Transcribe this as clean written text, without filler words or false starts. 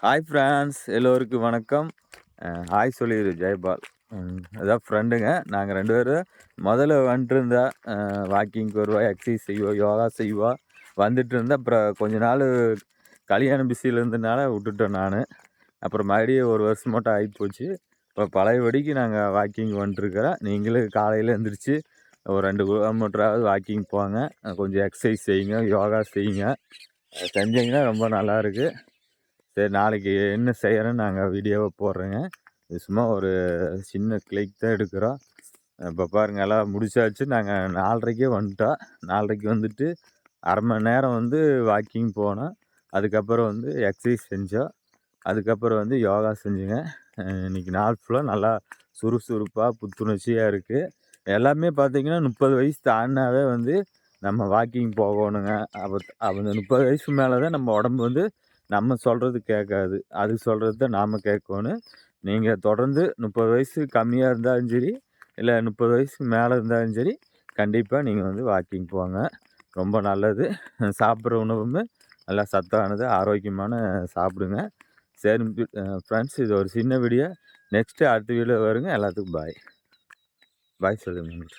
Hi France எல்லோருக்கும் வணக்கம். Hi சொல்லிடு ஜெயபால். அதான் ஃப்ரெண்டுங்க. நாங்கள் 2 பேரும் முதல்ல வந்துட்டுருந்தா வாக்கிங்க்கு வருவா, எக்ஸசைஸ் செய்வோம், யோகா செய்வோம். வந்துட்டு இருந்தா அப்புறம் கொஞ்ச நாள் கல்யாணம் பிஸியில் இருந்ததுனால விட்டுட்டேன் நான். அப்புறம் மறுபடியும் 1 வருஷம் மட்டும் ஆகிப்போச்சு. இப்போ பழையபடிக்கு நாங்கள் வாக்கிங் வந்துட்டுருக்குறோம். நீங்களும் காலையில் எழுந்திரிச்சு ஒரு 2 கிலோமீட்டராவது வாக்கிங் போங்க. கொஞ்சம் எக்ஸசைஸ் செய்யுங்க, யோகா செய்யுங்க. செஞ்சீங்கன்னா ரொம்ப நல்லாயிருக்கு. சரி, நாளைக்கு என்ன செய்கிறேன்னு நாங்கள் வீடியோவை போடுறேங்க. இது சும்மா ஒரு சின்ன கிளிக் தான் எடுக்கிறோம். இப்போ பாருங்கள், எல்லாம் முடிச்சாச்சு. நாங்கள் 4:30க்கே வந்துட்டோம். 4:30க்கு வந்துட்டு அரை மணி நேரம் வந்து வாக்கிங் போனோம். அதுக்கப்புறம் வந்து எக்ஸசைஸ் செஞ்சோம். அதுக்கப்புறம் வந்து யோகா செஞ்சுங்க. இன்றைக்கி நாள் ஃபுல்லாக நல்லா சுறுசுறுப்பாக புத்துணர்ச்சியாக இருக்குது. எல்லாமே பார்த்திங்கன்னா 30 வயசு தாண்டினாவே வந்து நம்ம வாக்கிங் போகணுங்க. அந்த 30 வயசுக்கு மேலே தான் நம்ம உடம்பு வந்து நம்ம சொல்கிறது கேட்காது. அது சொல்கிறது தான் நாம் கேட்கணும். நீங்கள் தொடர்ந்து 30 வயசு கம்மியாக இருந்தாலும் சரி, இல்லை 30 வயசுக்கு மேலே இருந்தாலும் சரி, கண்டிப்பாக நீங்கள் வந்து வாக்கிங் போங்க. ரொம்ப நல்லது. சாப்பிட்ற உணவுமே நல்லா சத்தானது, ஆரோக்கியமான சாப்பிடுங்க. சரி ஃப்ரெண்ட்ஸ், இது ஒரு சின்ன வீடியோ. நெக்ஸ்ட்டு அடுத்த வீடியோ வருங்க. எல்லாத்துக்கும் பாய். பாய் சொல்லுங்கள்.